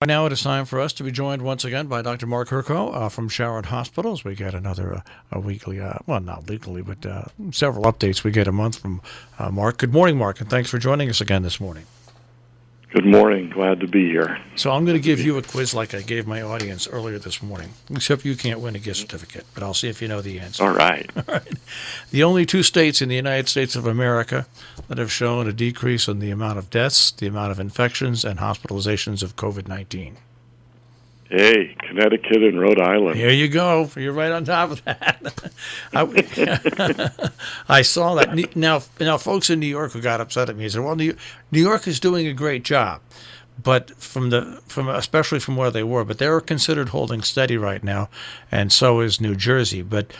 Now it is time for us to be joined once again by Dr. Mark Hirko from Sharon Hospital as we get another weekly, well, not weekly, but several updates we get a month from Mark. Good morning, Mark, and thanks for joining us again this morning. Good morning. Glad to be here. So I'm going to give you a quiz like I gave my audience earlier this morning, except you can't win a gift certificate, but I'll see if you know the answer. All right. All right. The only two states in the United States of America that have shown a decrease in the amount of deaths, the amount of infections, and hospitalizations of COVID-19. Hey, Connecticut and Rhode Island. Here you go. You're right on top of that. I saw that. Now, folks in New York who got upset at me said, "Well, New York is doing a great job," but especially from where they were. But they are considered holding steady right now, and so is New Jersey. But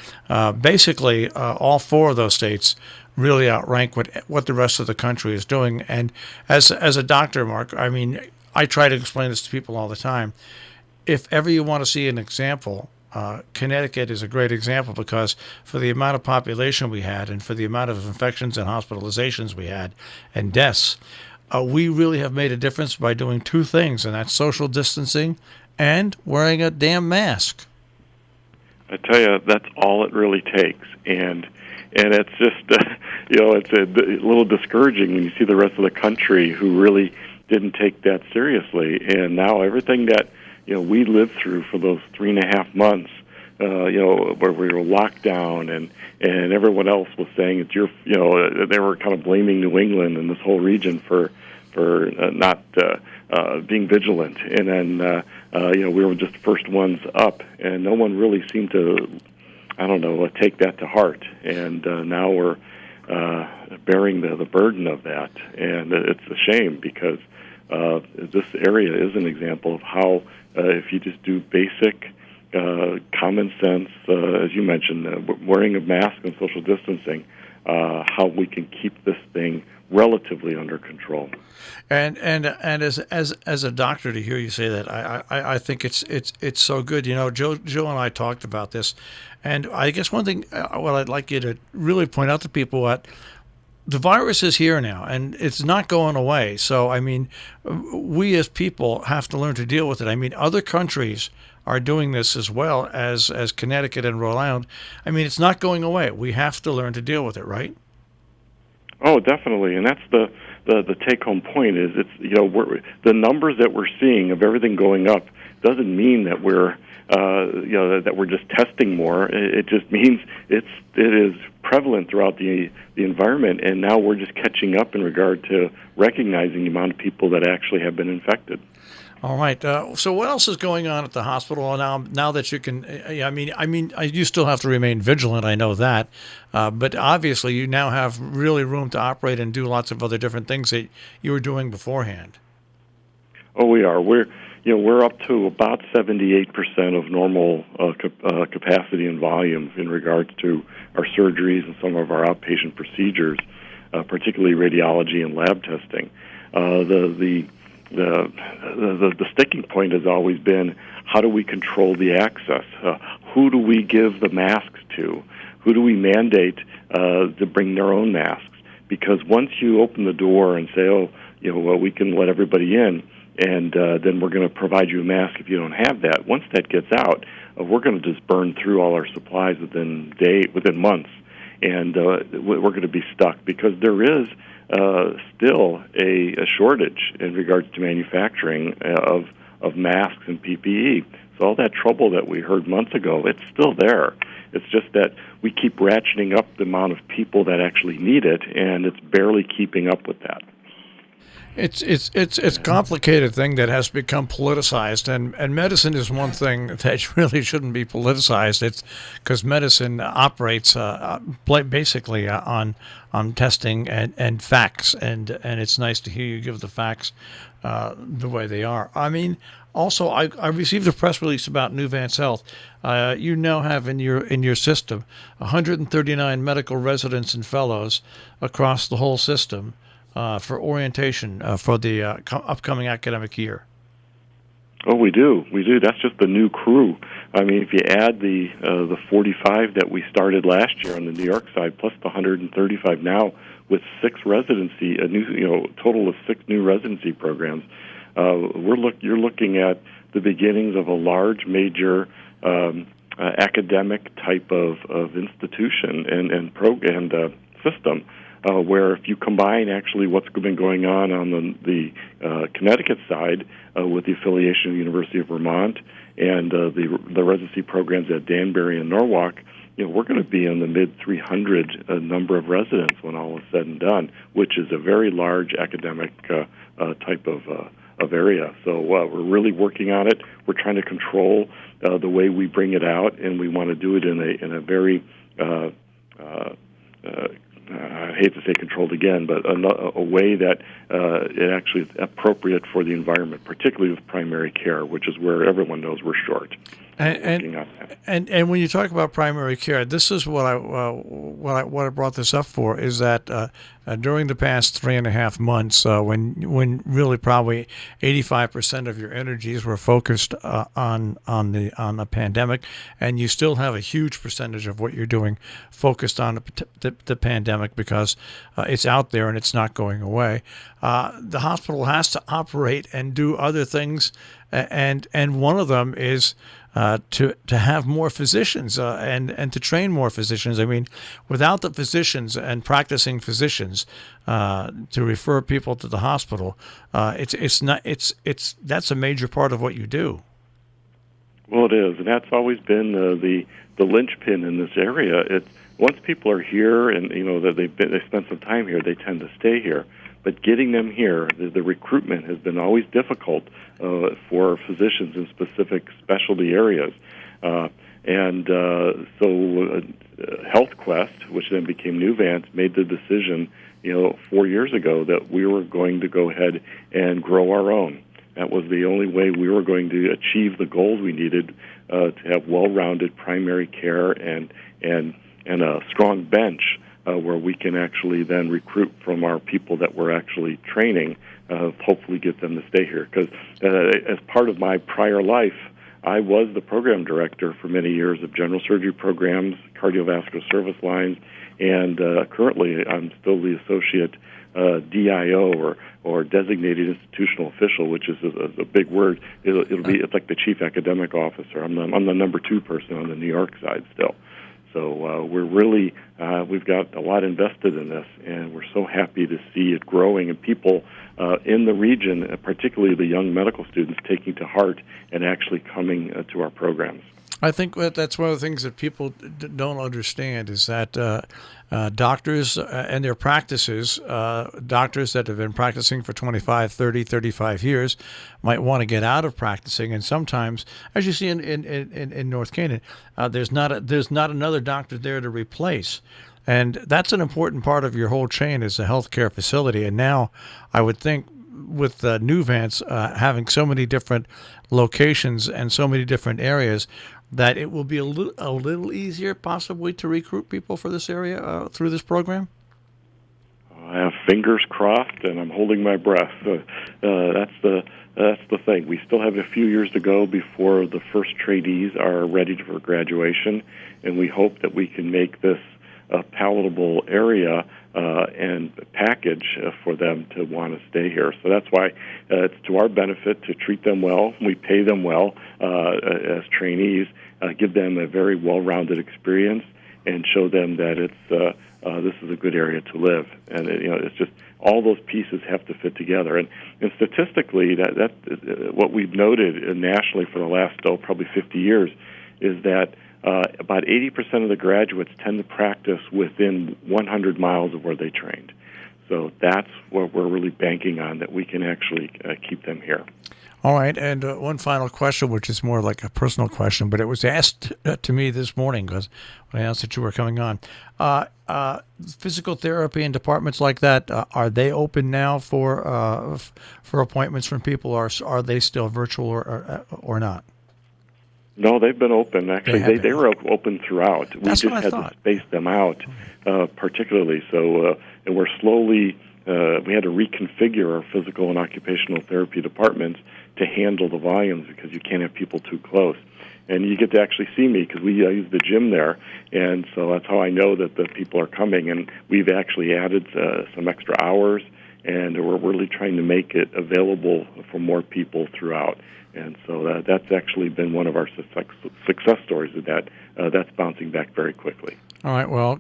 basically, all four of those states really outrank what the rest of the country is doing. And as a doctor, Mark, I mean, I try to explain this to people all the time. If ever you want to see an example, Connecticut is a great example because for the amount of population we had and for the amount of infections and hospitalizations we had and deaths, we really have made a difference by doing two things, and that's social distancing and wearing a damn mask. I tell you, that's all it really takes. And it's just, it's a little discouraging when you see the rest of the country who really didn't take that seriously. And now everything that we lived through for those 3.5 months, where we were locked down and everyone else was saying it's they were kind of blaming New England and this whole region for not being vigilant. And then, we were just the first ones up, and no one really seemed to, take that to heart. And now we're bearing the burden of that. And it's a shame because this area is an example of how if you just do basic common sense, as you mentioned, wearing a mask and social distancing, how we can keep this thing relatively under control. And as a doctor, to hear you say that, I think it's so good. Joe and I talked about this, and I guess one thing what I'd like you to really point out to people what. The virus is here now, and it's not going away. So, I mean, we as people have to learn to deal with it. I mean, other countries are doing this as well as Connecticut and Rhode Island. I mean, it's not going away. We have to learn to deal with it, right? Oh, definitely, and that's the take-home point. Is the numbers that we're seeing of everything going up doesn't mean that we're that we're just testing more. It just means it is prevalent throughout the environment, and now we're just catching up in regard to recognizing the amount of people that actually have been infected. All right. So what else is going on at the hospital now that you can? You still have to remain vigilant. I know that, but obviously you now have really room to operate and do lots of other different things that you were doing beforehand. Oh, we are. We're up to about 78% of normal capacity and volume in regards to our surgeries and some of our outpatient procedures, particularly radiology and lab testing. The sticking point has always been how do we control the access? Who do we give the masks to? Who do we mandate to bring their own masks? Because once you open the door and say, we can let everybody in, and then we're going to provide you a mask if you don't have that. Once that gets out, we're going to just burn through all our supplies within months, and we're going to be stuck because there is still a shortage in regards to manufacturing of masks and PPE. So all that trouble that we heard months ago, it's still there. It's just that we keep ratcheting up the amount of people that actually need it, and it's barely keeping up with that. It's a complicated thing that has become politicized, and medicine is one thing that really shouldn't be politicized. It's because medicine operates basically on testing and facts, and it's nice to hear you give the facts the way they are. I mean, also I received a press release about Nuvance Health. You now have in your system 139 medical residents and fellows across the whole system. For orientation for the upcoming academic year. Oh, we do. That's just the new crew. I mean, if you add the 45 that we started last year on the New York side, plus the 135 now, with 6 residency, total of 6 new residency programs, you're looking at the beginnings of a large, major academic type of institution and system, where if you combine actually what's been going on the Connecticut side with the affiliation of the University of Vermont and the residency programs at Danbury and Norwalk, we're going to be in the mid 300 number of residents when all is said and done, which is a very large academic type of area. So we're really working on it. We're trying to control the way we bring it out, and we want to do it in a very I hate to say controlled again, but a way that it actually is appropriate for the environment, particularly with primary care, which is where everyone knows we're short. And when you talk about primary care, this is what I brought this up for is that during the past 3.5 months, when really probably 85% of your energies were focused on the pandemic, and you still have a huge percentage of what you're doing focused on the pandemic because it's out there and it's not going away. The hospital has to operate and do other things, and one of them is to have more physicians and to train more physicians. I mean, without the physicians and practicing physicians to refer people to the hospital, that's a major part of what you do. Well, it is, and that's always been the linchpin in this area. Once people are here and that they spent some time here, they tend to stay here. But getting them here, the recruitment has been always difficult for physicians in specific specialty areas. So HealthQuest, which then became Nuvance, made the decision 4 years ago that we were going to go ahead and grow our own. That was the only way we were going to achieve the goals we needed to have well-rounded primary care and a strong bench where we can actually then recruit from our people that we're actually training, hopefully get them to stay here. Because as part of my prior life, I was the program director for many years of general surgery programs, cardiovascular service lines, and currently I'm still the associate DIO or designated institutional official, which is a big word. It's like the chief academic officer. I'm the number 2 person on the New York side still. So we're really, we've got a lot invested in this, and we're so happy to see it growing and people in the region, particularly the young medical students, taking to heart and actually coming to our programs. I think that's one of the things that people don't understand is that doctors and their practices, doctors that have been practicing for 25, 30, 35 years might want to get out of practicing. And sometimes, as you see in North Canaan, there's not another doctor there to replace. And that's an important part of your whole chain as a healthcare facility. And now I would think with Nuvance having so many different locations and so many different areas, that it will be a little easier possibly to recruit people for this area through this program? I have fingers crossed, and I'm holding my breath. That's the thing. We still have a few years to go before the first trainees are ready for graduation, and we hope that we can make this a palatable area and package for them to want to stay here. So that's why it's to our benefit to treat them well. We pay them well as trainees, give them a very well-rounded experience, and show them that this is a good area to live. And it's just all those pieces have to fit together. And statistically, that what we've noted nationally for the last probably 50 years is that about 80% of the graduates tend to practice within 100 miles of where they trained. So that's what we're really banking on, that we can actually keep them here. All right, and one final question, which is more like a personal question, but it was asked to me this morning because when I announced that you were coming on. Physical therapy and departments like that, are they open now for appointments from people, or are they still virtual or not? No, they've been open. Actually, they were open throughout. We just had to space them out, particularly. So, and we're slowly, we had to reconfigure our physical and occupational therapy departments to handle the volumes because you can't have people too close. And you get to actually see me because we use the gym there, and so that's how I know that the people are coming. And we've actually added some extra hours, and we're really trying to make it available for more people throughout. And so that's actually been one of our success stories of that. That's bouncing back very quickly. All right. Well,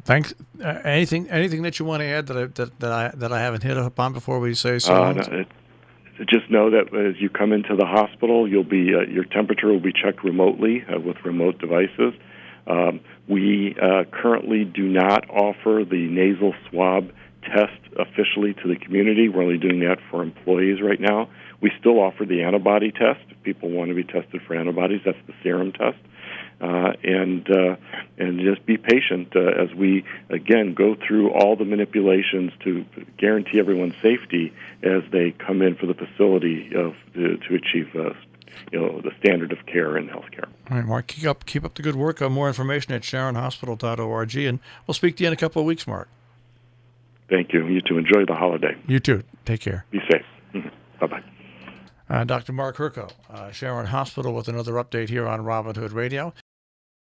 thanks. Anything that you want to add that I haven't hit upon before we say so? Just know that as you come into the hospital, you'll be your temperature will be checked remotely with remote devices. We currently do not offer the nasal swab test officially to the community. We're only doing that for employees right now. We still offer the antibody test. If people want to be tested for antibodies, that's the serum test. And just be patient as we, again, go through all the manipulations to guarantee everyone's safety as they come in for the facility to achieve the standard of care in healthcare. All right, Mark, keep up the good work. More information at sharonhospital.org, and we'll speak to you in a couple of weeks, Mark. Thank you. You too. Enjoy the holiday. You too. Take care. Be safe. Mm-hmm. Bye-bye. Dr. Mark Hirko, Sharon Hospital, with another update here on Robin Hood Radio.